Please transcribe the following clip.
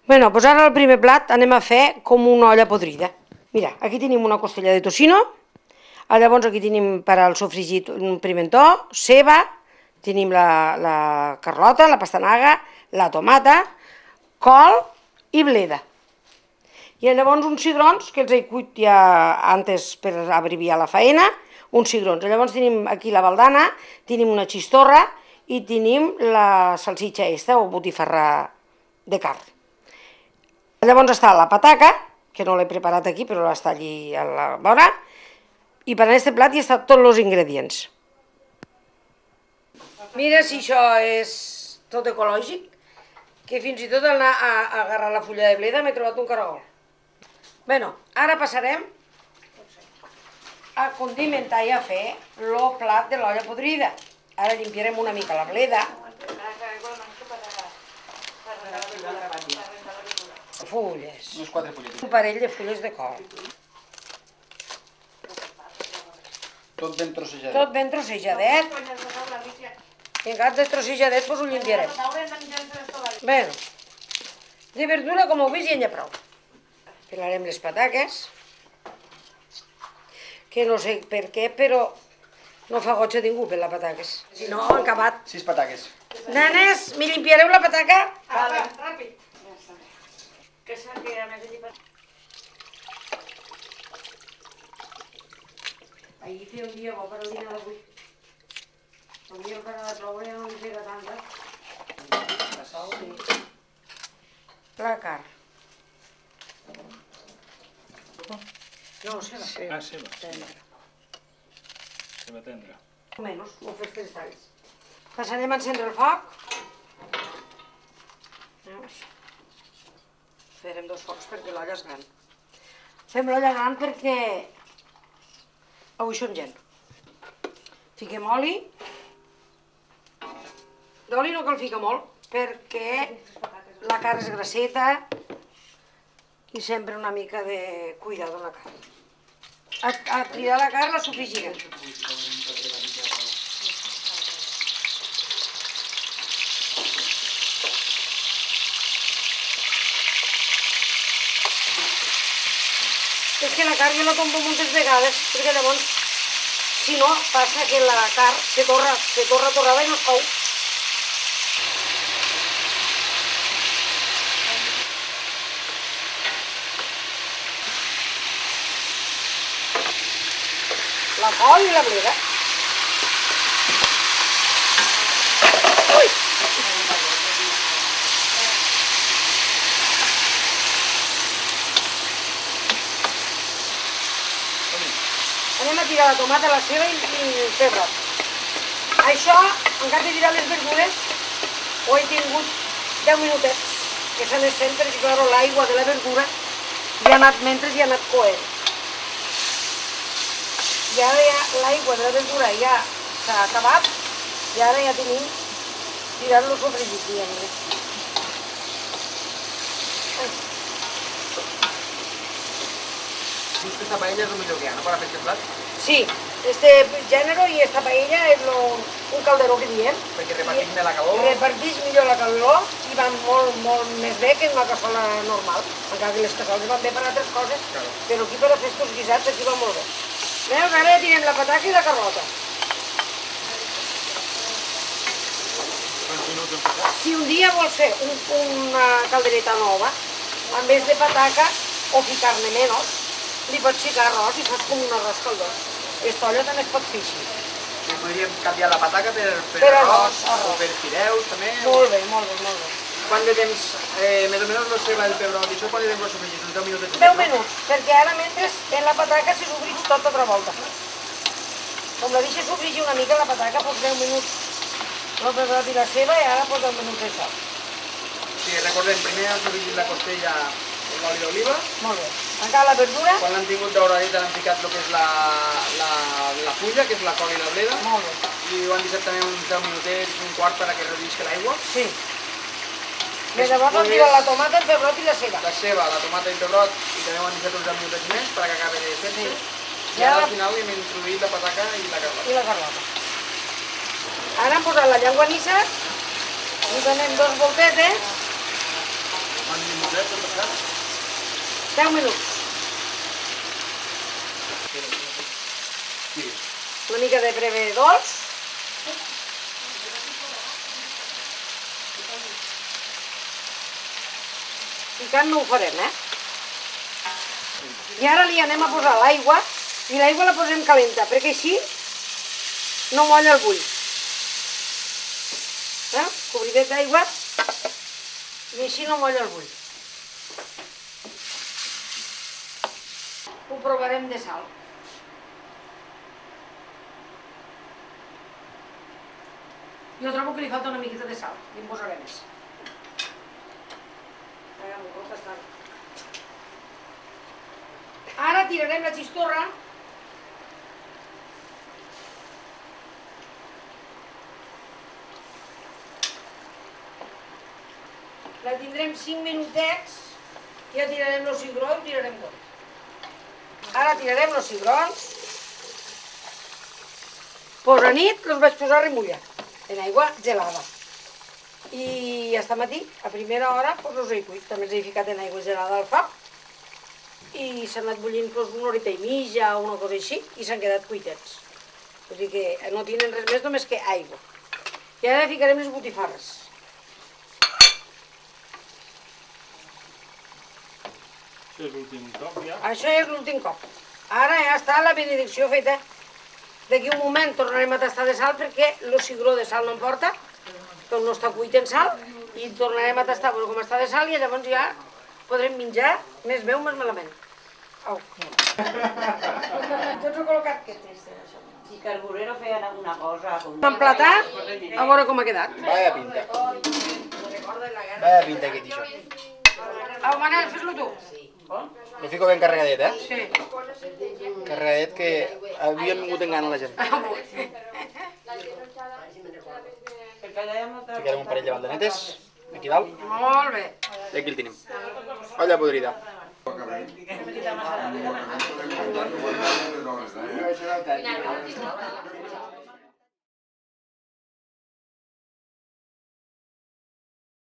Bueno, doncs ara el primer plat anem a fer com una olla podrida. Mira, aquí tenim una costella de tocino, llavors aquí tenim per al sofregit un pimentó, ceba, tenim la carlota, la pastanaga, la tomata, col i bleda. I llavors uns cigrons, que els he cuit ja antes per abreviar la faena, uns cigrons. Llavors tenim aquí la baldana, tenim una xistorra i tenim la salsitxa esta o botifarra de carn. Llavors està la pataca, que no l'he preparat aquí, però està allí a la vora, i per a aquest plat hi estan tots els ingredients. Mira si això és tot ecològic, que fins i tot al anar a agarrar la fulla de bleda m'he trobat un caragol. Bueno, ara passarem a condimentar i a fer el plat de l'olla podrida. Ara limpiarem una mica la bleda. Fulles. Un parell de fulles de col. Tot ben trossejadet. Tot ben trossejadet. I en cap de trossejadet doncs ho limpiarem. Bé, de verdura, com heu vist, ja n'hi ha prou. Pelarem les pataques, que no sé per què, però no fa goig a ningú pelar pataques. Si no, han acabat. 6 pataques. Nenes, me limpiareu la pataca? Apa, ràpid. Que sàpiga més allí per... Ahir feia un dia bo per al dinar d'avui. Avui el farà de ploure ja no li pega tanta. La sal. Sí. La carn. No, ceba. Ah, ceba. Tendra. Ceba tendra. Menys, ho fes 3 talls. Passarem a encendre el foc. Farem 2 focs perquè l'olla és gran. Fem l'olla gran perquè avui som gent. Fiquem oli. D'oli no cal ficar molt perquè la carn és grasseta i sempre una mica de cuidado amb la carn. A tirar la carn la sofregirem. És que la carn jo la tombo moltes vegades, perquè llavors, si no, passa que la carn se torra torrada i no es cou. La col i la bleda. Ui! Anem a tirar la tomata, la ceba i el pebrot. Això, en cas de tirar les verdures, ho he tingut 10 minutets, que s'han estat perquè, clar, l'aigua de la verdura ja ha anat mentre i ha anat coent. I ara ja l'aigua de la verdura ja s'ha acabat i ara ja tenim tirar-lo sofregit, diguem-ne. Dius que esta paella és el millor que hi ha, no, per a fer aquest plat? Sí, este gènere i esta paella és un calderó que diem. Perquè repartix més la calor. Repartix millor la calor i van molt més bé que en una cassola normal. Encara que les cassoles van bé per altres coses, però aquí per a fer estos guisats aquí va molt bé. Veus, ara ja tirem la pataca i la carlota. Si un dia vols fer una caldereta nova, en vez de pataca o ficar-ne menys, li pots ficar arròs i fas com un arròs caldós. Aquesta olla també es pot fer així. I podríem canviar la pataca per arròs o per fideus, també. Molt bé, molt bé, molt bé. Quant de temps, més o menys, la ceba, el pebrot, i això quant de temps ho sofregis? Uns 10 minuts? 10 minuts, perquè ara mentre en la pataca se sofreix tot altra volta. Com la deixes sofregir una mica la pataca, doncs 10 minuts el pebrot i la ceba i ara doncs 10 minuts això. Sí, recordem, primer hem sofregit la costella amb l'oli d'oliva. Molt bé. Encara la verdura. Quan l'han tingut dauradeta l'han ficat el que és la fulla, que és la col i la bleda. Molt bé. I ho han deixat també uns 10 minutets, un quart per a que reduïsca l'aigua. Sí. I llavors han tirat la tomata, el pebrot i la ceba. La ceba, la tomata i el pebrot, i també ho han deixat uns 10 minutets més per a que acabi de fer-se. Sí. I ara al final hem introduït la pataca i la carlota. I la carlota. Ara hem posat la llonganissa, li donem 2 voltetes. 10 minuts. Una mica de breve dolç. Picant no ho farem, I ara li anem a posar l'aigua, i l'aigua la posem calenta, perquè així no molla el bull. Cobridet d'aigua, i així no molla el bull. Ho provarem de sal. Jo trobo que li falta una miqueta de sal, i en posaré més. Ara tirarem la xistorra. La tindrem 5 minutets, ja tirarem el cigró i ho tirarem tot. Ara tirarem els cigrons. Pues a nit els vaig posar a remullar, en aigua gelada. I esta matí, a primera hora, els he cuit. També els he ficat en aigua gelada al foc. I s'han anat bullint una horeta i mitja o una cosa així, i s'han quedat cuitets. Vull dir que no tenen res més només que aigua. I ara ficarem les botifarres. Això és l'últim cop, ja? Això és l'últim cop. Ara ja està la benedicció feta. D'aquí un moment tornarem a tastar de sal perquè el cigró de sal no em porta, que no està cuit en sal, i tornarem a tastar com està de sal i llavors ja podrem menjar més bé o més malament. Au. Tots ho col·locat que tens, això. Si Carburero feien alguna cosa... Emplatar, a veure com ha quedat. Vaya pinta. Vaya pinta aquest això. Au, Manel, fes-lo tu. Lo fico ben carregadet, Sí. Carregadet que havien vingut en gana la gent. Ficarem un parell de bandanetes, aquí dalt, Molt bé. i aquí el tenim. Olla podrida. Una